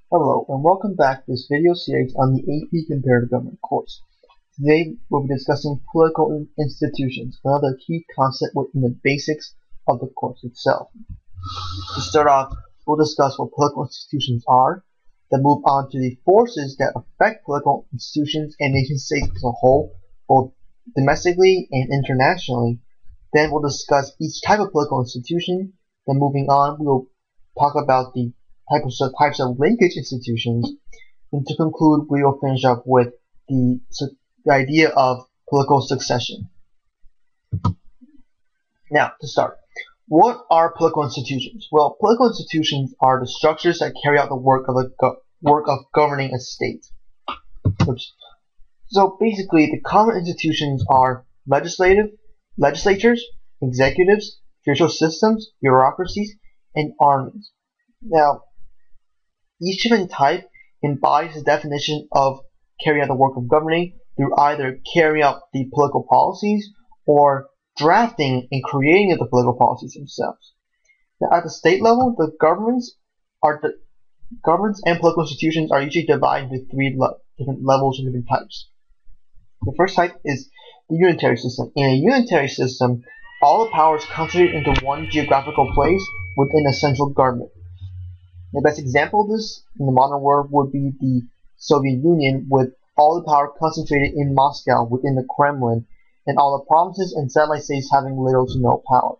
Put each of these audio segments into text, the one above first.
Hello and welcome back to this video series on the AP Comparative Government course. Today we'll be discussing political institutions, another key concept within the basics of the course itself. To start off, we'll discuss what political institutions are, then move on to the forces that affect political institutions and nation-states as a whole, both domestically and internationally. Then we'll discuss each type of political institution. Then moving on, we'll talk about the types of linkage institutions, and to conclude, we will finish up with the idea of political succession. Now, to start, what are political institutions? Well, political institutions are the structures that carry out the work of governing a state. So basically, the common institutions are legislatures, executives, judicial systems, bureaucracies, and armies. Now, each different type embodies the definition of carrying out the work of governing through either carrying out the political policies or drafting and creating of the political policies themselves. Now, at the state level, the governments and political institutions are usually divided into three different levels and different types. The first type is the unitary system. In a unitary system, all the power is concentrated into one geographical place within a central government. The best example of this in the modern world would be the Soviet Union, with all the power concentrated in Moscow within the Kremlin, and all the provinces and satellite states having little to no power.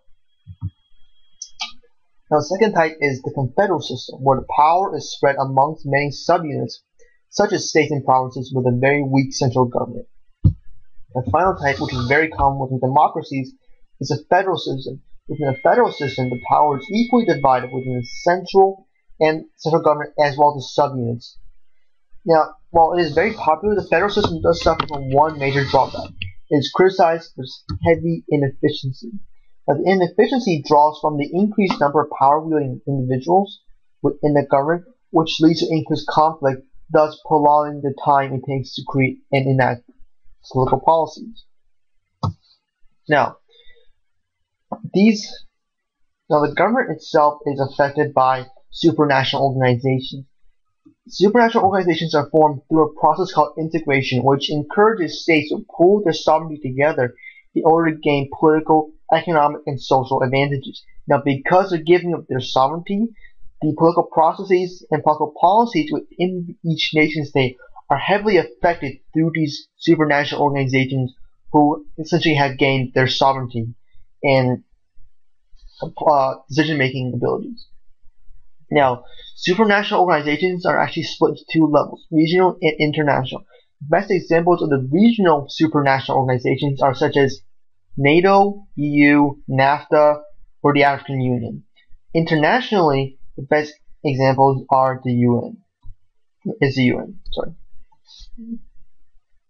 Now, the second type is the confederal system, where the power is spread amongst many subunits, such as states and provinces with a very weak central government. The final type, which is very common within democracies, is a federal system. Within a federal system, the power is equally divided within the central government as well as the subunits. Now, while it is very popular, the federal system does suffer from one major drawback. It is criticized for heavy inefficiency. Now, the inefficiency draws from the increased number of power-wielding individuals within the government, which leads to increased conflict, thus prolonging the time it takes to create and enact political policies. Now, the government itself is affected by supranational organizations. Supranational organizations are formed through a process called integration, which encourages states to pool their sovereignty together in order to gain political, economic, and social advantages. Now, because they're giving up their sovereignty, the political processes and political policies within each nation state are heavily affected through these supranational organizations who essentially have gained their sovereignty and decision-making abilities. Now, supranational organizations are actually split into two levels, regional and international. Best examples of the regional supranational organizations are such as NATO, EU, NAFTA, or the African Union. Internationally, the best examples are the UN.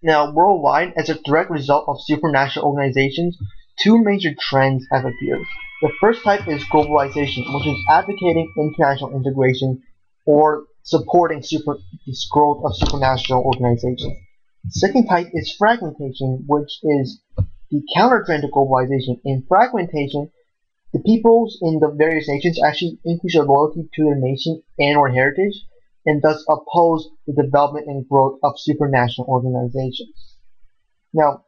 Now, worldwide, as a direct result of supranational organizations, two major trends have appeared. The first type is globalization, which is advocating international integration or supporting this growth of supranational organizations. The second type is fragmentation, which is the counter-trend to globalization. In fragmentation, the peoples in the various nations actually increase their loyalty to their nation and/or heritage, and thus oppose the development and growth of supranational organizations. Now,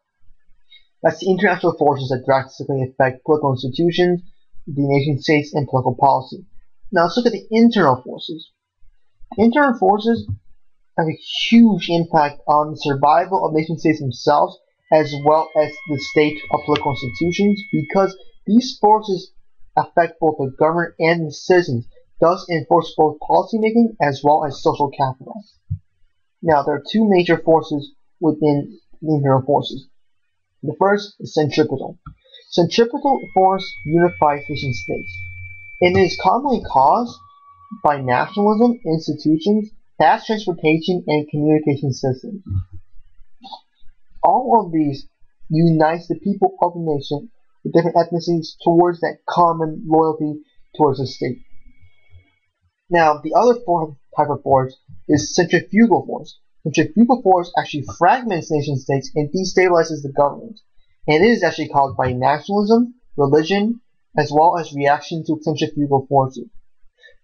that's the international forces that drastically affect political institutions, the nation states, and political policy. Now let's look at the internal forces. Internal forces have a huge impact on the survival of nation states themselves, as well as the state of political institutions, because these forces affect both the government and the citizens, thus enforce both policymaking as well as social capital. Now, there are two major forces within the internal forces. The first is centripetal. Centripetal force unifies nation states. It is commonly caused by nationalism, institutions, fast transportation, and communication systems. All of these unites the people of the nation with different ethnicities towards that common loyalty towards the state. Now, the other type of force is centrifugal force. Centrifugal force actually fragments nation states and destabilizes the government. And it is actually caused by nationalism, religion, as well as reaction to centrifugal forces.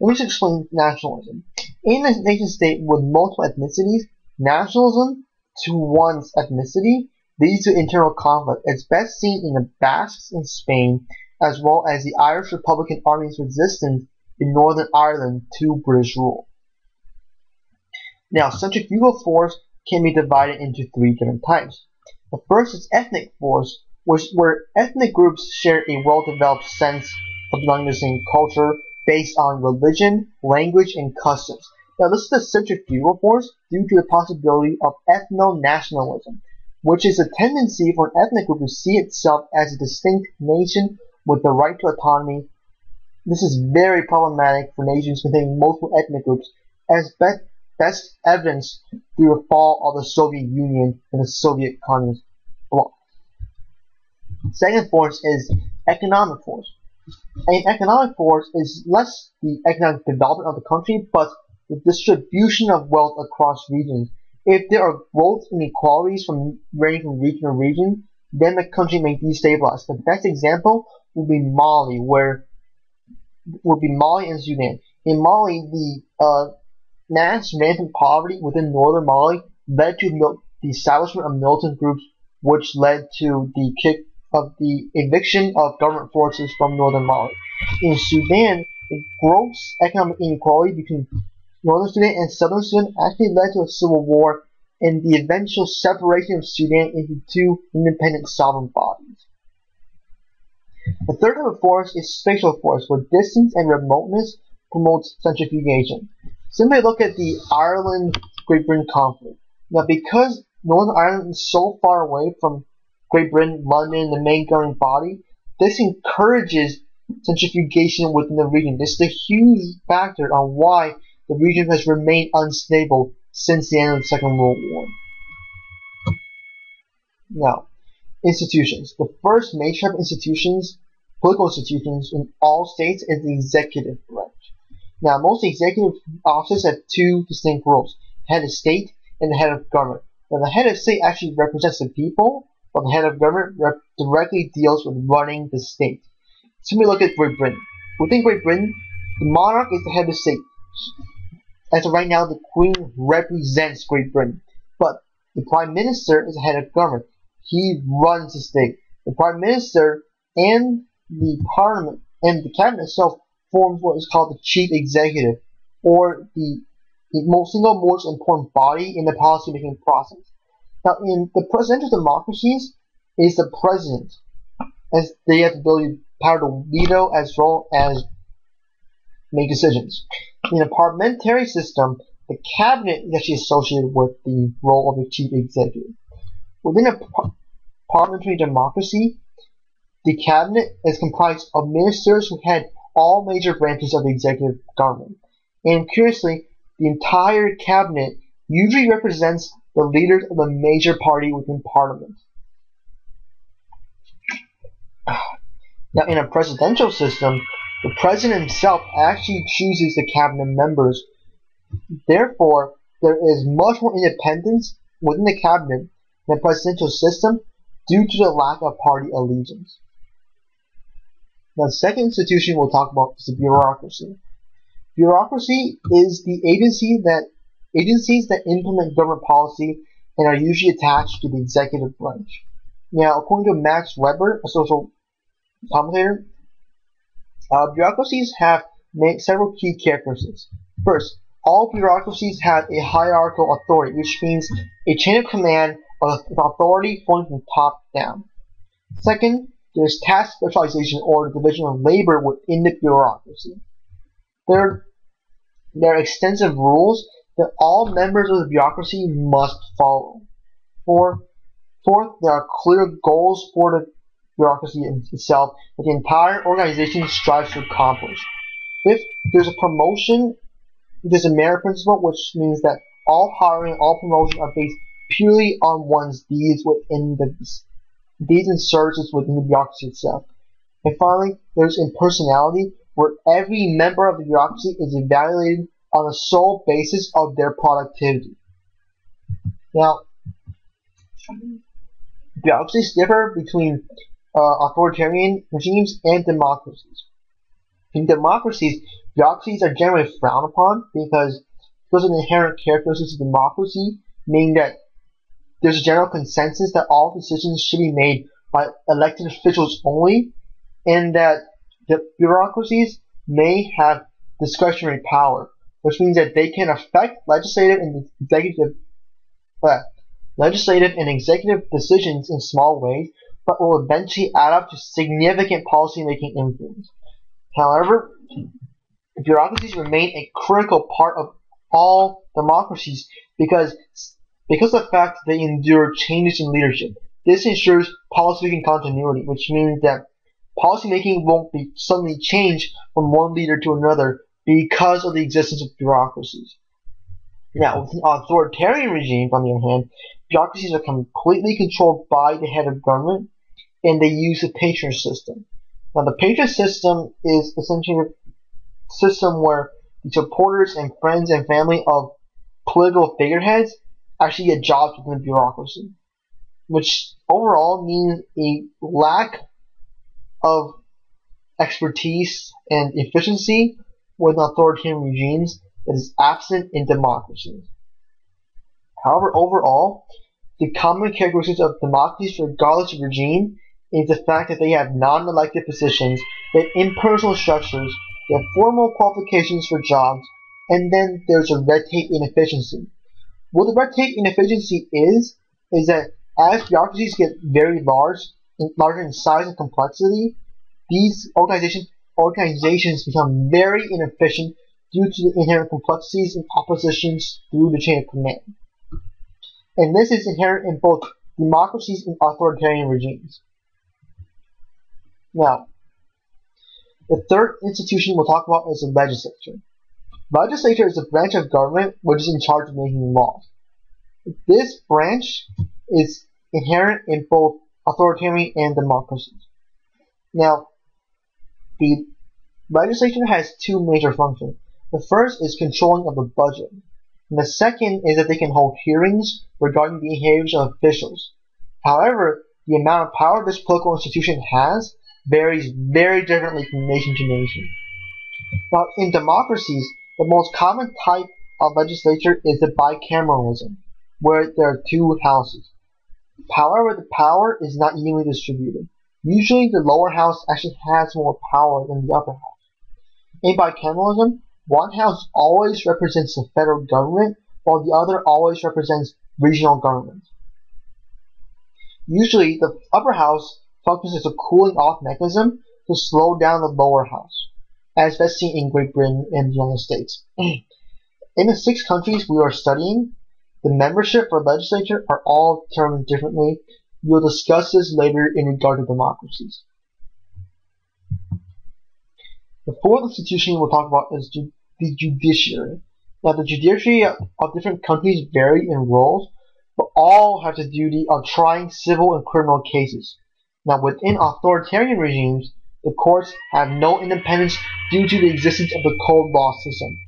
Let me just explain nationalism. In a nation-state with multiple ethnicities, nationalism to one's ethnicity leads to internal conflict. It's best seen in the Basques in Spain, as well as the Irish Republican Army's resistance in Northern Ireland to British rule. Now, centrifugal force can be divided into three different types. The first is ethnic force, where ethnic groups share a well-developed sense of belonging to the same culture based on religion, language, and customs. Now, this is the centrifugal force due to the possibility of ethno-nationalism, which is a tendency for an ethnic group to see itself as a distinct nation with the right to autonomy. This is very problematic for nations containing multiple ethnic groups, as best evidenced through the fall of the Soviet Union and the Soviet Communist bloc. Second force is economic force. An economic force is less the economic development of the country, but the distribution of wealth across regions. If there are growth inequalities ranging from region to region, then the country may destabilize. The best example would be Mali, and Sudan. In Mali, the mass rampant poverty within northern Mali led to the establishment of militant groups, which led to the eviction of government forces from northern Mali. In Sudan, the gross economic inequality between northern Sudan and southern Sudan actually led to a civil war and the eventual separation of Sudan into two independent sovereign bodies. The third type of force is spatial force, where distance and remoteness promotes centrifugation. Simply look at the Ireland-Great Britain conflict. Now, because Northern Ireland is so far away from Great Britain, London, the main governing body, this encourages centrifugation within the region. This is a huge factor on why the region has remained unstable since the end of the Second World War. Now, institutions. The first major type of political institutions in all states is the executive branch. Now, most executive offices have two distinct roles: the head of state and the head of government. Now, the head of state actually represents the people, but the head of government directly deals with running the state. So we look at Great Britain. Within Great Britain, the monarch is the head of state. As of right now, the Queen represents Great Britain, but the Prime Minister is the head of government. He runs the state. The Prime Minister and the Parliament and the Cabinet itself forms what is called the Chief Executive, or the single most important body in the policy-making process. Now, in the presidential democracies, it is the president, as they have the power to veto as well as make decisions. In a parliamentary system, the cabinet is actually associated with the role of the chief executive. Within a parliamentary democracy, the cabinet is comprised of ministers who head all major branches of the executive government. And curiously, the entire cabinet usually represents the leaders of the major party within parliament. Now, in a presidential system, the president himself actually chooses the cabinet members. Therefore, there is much more independence within the cabinet in the presidential system due to the lack of party allegiance. Now, the second institution we'll talk about is the bureaucracy. Bureaucracy is the agencies that implement government policy and are usually attached to the executive branch. Now, according to Max Weber, a social commentator, bureaucracies have several key characteristics. First, all bureaucracies have a hierarchical authority, which means a chain of command of authority flowing from top down. Second, there's task specialization or the division of labor within the bureaucracy. Third, there are extensive rules that all members of the bureaucracy must follow. Fourth, there are clear goals for the bureaucracy itself that the entire organization strives to accomplish. Fifth, there's a a merit principle, which means that all hiring, all promotions are based purely on one's deeds and services within the bureaucracy itself. And finally, there's impersonality, where every member of the bureaucracy is evaluated on the sole basis of their productivity. Now, bureaucracies differ between authoritarian regimes and democracies. In democracies, Bureaucracies are generally frowned upon because of the inherent characteristics of democracy, meaning that there's a general consensus that all decisions should be made by elected officials only, and that the bureaucracies may have discretionary power, which means that they can affect uh, legislative and executive decisions in small ways, but will eventually add up to significant policymaking influence. However, bureaucracies remain a critical part of all democracies because of the fact that they endure changes in leadership. This ensures policymaking continuity, which means that policymaking won't be suddenly changed from one leader to another because of the existence of bureaucracies. Now, with authoritarian regimes, on the other hand, bureaucracies are completely controlled by the head of government, and they use the patronage system. Now, the patronage system is essentially a system where the supporters and friends and family of political figureheads actually get jobs within the bureaucracy, which overall means a lack of expertise and efficiency with authoritarian regimes that is absent in democracies. However, overall, the common characteristics of democracies, regardless of regime, is the fact that they have non-elected positions, they have impersonal structures, they have formal qualifications for jobs, and then there's a red tape inefficiency. What the red tape inefficiency is that as bureaucracies get very larger in size and complexity, these organizations become very inefficient due to the inherent complexities and oppositions through the chain of command. And this is inherent in both democracies and authoritarian regimes. Now, the third institution we'll talk about is the legislature. Legislature is a branch of government which is in charge of making laws. This branch is inherent in both authoritarian and democracies. Now, the legislature has two major functions. The first is controlling of the budget. And the second is that they can hold hearings regarding the behaviors of officials. However, the amount of power this political institution has varies very differently from nation to nation. Now, in democracies, the most common type of legislature is the bicameralism, where there are two houses. However, the power is not evenly distributed. Usually, the lower house actually has more power than the upper house. In bicameralism, one house always represents the federal government, while the other always represents regional governments. Usually, the upper house functions as a cooling off mechanism to slow down the lower house, as best seen in Great Britain and the United States. In the 6 countries we are studying, the membership for legislature are all determined differently. We'll discuss this later in regard to democracies. The fourth institution we'll talk about is the judiciary. Now, the judiciary of different countries vary in roles, but all have the duty of trying civil and criminal cases. Now, within authoritarian regimes, the courts have no independence due to the existence of the cold law system.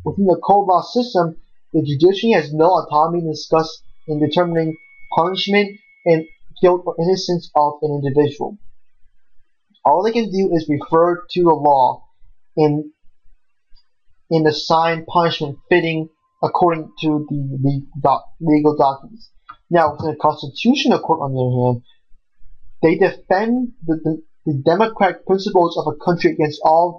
Within the cold law system, the judiciary has no autonomy to discuss in determining punishment and guilt or innocence of an individual. All they can do is refer to the law in assign punishment fitting according to the legal documents. Now, within the constitutional court, on the other hand, they defend the democratic principles of a country against all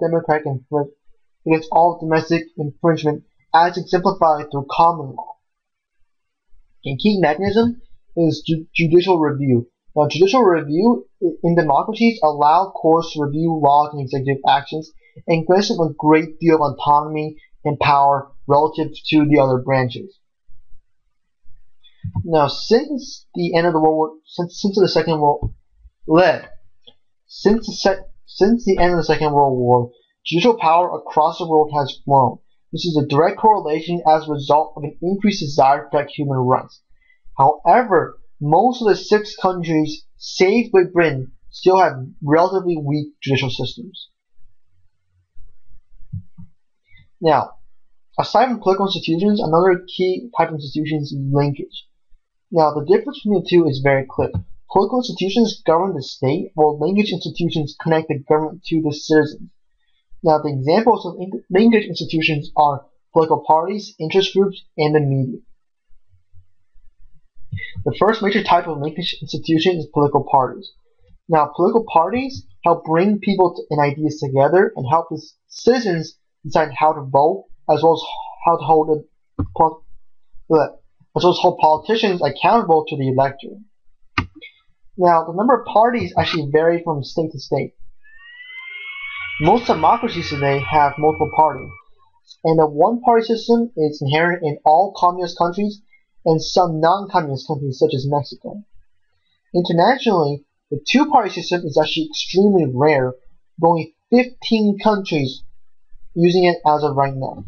domestic infringement as exemplified through common law. A key mechanism is judicial review. Now, judicial review in democracies allow courts to review laws and executive actions and grants them a great deal of autonomy and power relative to the other branches. Now, since the end of the World War, since the Second World War, judicial power across the world has grown. This is a direct correlation as a result of an increased desire to protect human rights. However, most of the 6 countries, save Great Britain, still have relatively weak judicial systems. Now, aside from political institutions, another key type of institutions is linkage. Now, the difference between the two is very clear. Political institutions govern the state, while linkage institutions connect the government to the citizens. Now, the examples of linkage institutions are political parties, interest groups, and the media. The first major type of linkage institution is political parties. Now, political parties help bring people and ideas together and help the citizens decide how to vote, as well as how to hold politicians accountable to the electorate. Now, the number of parties actually vary from state to state. Most democracies today have multiple parties, and the one-party system is inherent in all communist countries and some non-communist countries such as Mexico. Internationally, the two-party system is actually extremely rare, with only 15 countries using it as of right now.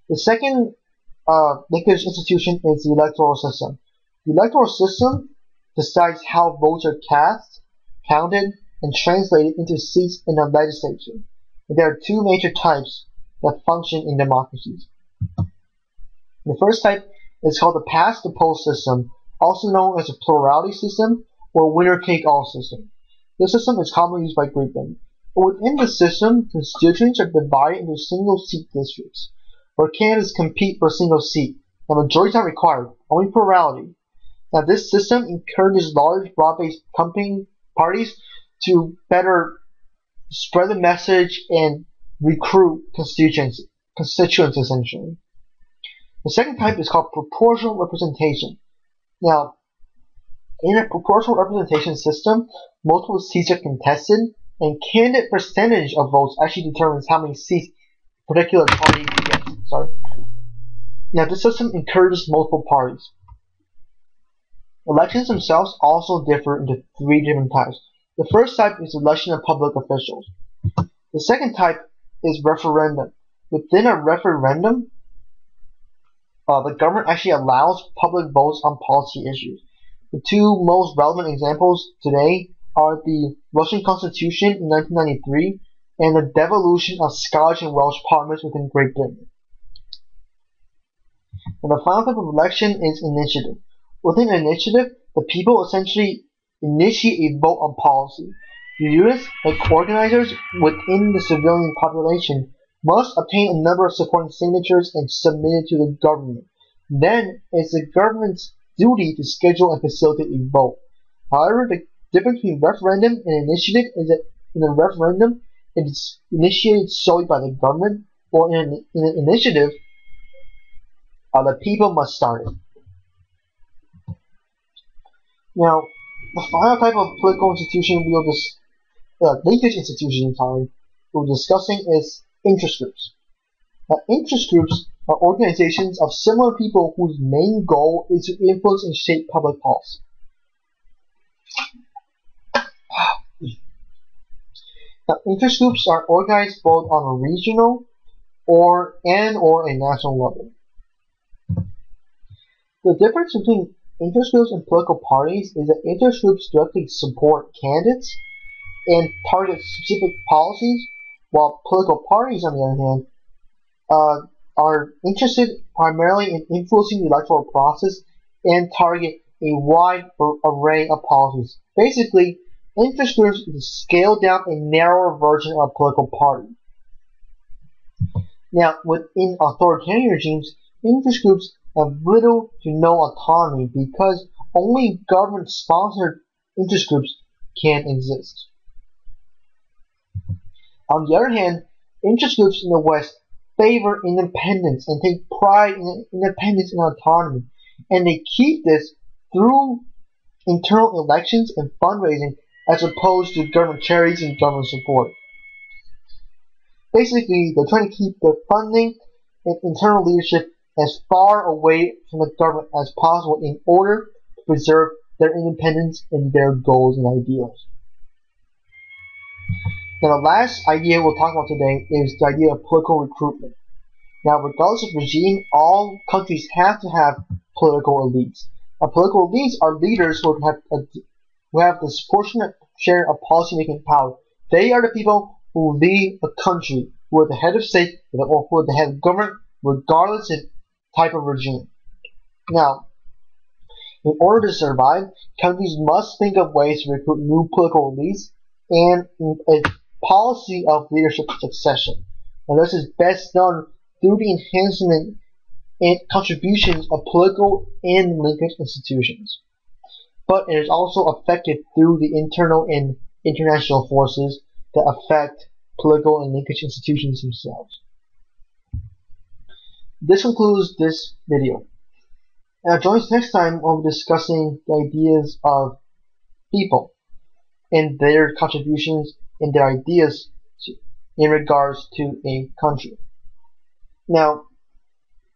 The second linkage institution is the electoral system. The electoral system decides how votes are cast, counted, and translated into seats in the legislature. And there are two major types that function in democracies. The first type is called the pass-the-post system, also known as a plurality system or winner-take-all system. This system is commonly used by Great Britain. Within the system, constituents are divided into single-seat districts, where candidates compete for a single seat. The majority is not required, only plurality. Now, this system encourages large, broad-based parties to better spread the message and recruit constituents essentially. The second type is called proportional representation. Now, in a proportional representation system, multiple seats are contested, and candidate percentage of votes actually determines how many seats a particular party gets. Now, this system encourages multiple parties. Elections themselves also differ into three different types. The first type is election of public officials. The second type is referendum. Within a referendum, the government actually allows public votes on policy issues. The two most relevant examples today are the Russian Constitution in 1993 and the devolution of Scottish and Welsh parliaments within Great Britain. And the final type of election is initiative. Within initiative, the people essentially initiate a vote on policy. The units, like organizers within the civilian population, must obtain a number of supporting signatures and submit it to the government. Then, it's the government's duty to schedule and facilitate a vote. However, the difference between referendum and initiative is that in a referendum, it is initiated solely by the government, or in an initiative, the people must start it. Now, the final type of political institution linkage institution, we're discussing is interest groups. Now, interest groups are organizations of similar people whose main goal is to influence and shape public policy. Now, interest groups are organized both on a regional or a national level. The difference between interest groups and political parties is that interest groups directly support candidates and target specific policies, while political parties, on the other hand, are interested primarily in influencing the electoral process and target a wide array of policies. Basically, interest groups is a scaled down and narrower version of a political party. Now, within authoritarian regimes, interest groups have little to no autonomy because only government-sponsored interest groups can exist. On the other hand, interest groups in the West favor independence and take pride in independence and autonomy, and they keep this through internal elections and fundraising as opposed to government charities and government support. Basically, they're trying to keep their funding and internal leadership as far away from the government as possible in order to preserve their independence and their goals and ideals. Now, the last idea we'll talk about today is the idea of political recruitment. Now, regardless of regime, all countries have to have political elites. Now, political elites are leaders who have the disproportionate share of policy-making power. They are the people who lead a country, who are the head of state or who are the head of government, regardless of type of regime. Now, in order to survive, countries must think of ways to recruit new political elites and policy of leadership succession. And this is best done through the enhancement and contributions of political and linkage institutions. But it is also affected through the internal and international forces that affect political and linkage institutions themselves. This concludes this video. Now join us next time when we're discussing the ideas of people and their contributions and their ideas in regards to a country. Now,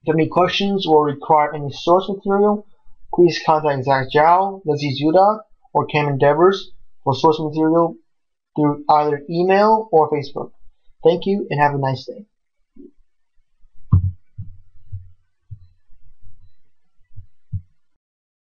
if you have any questions or require any source material, please contact Zach Zhao, Leslie Zuda, or Cam Endeavors for source material through either email or Facebook. Thank you and have a nice day.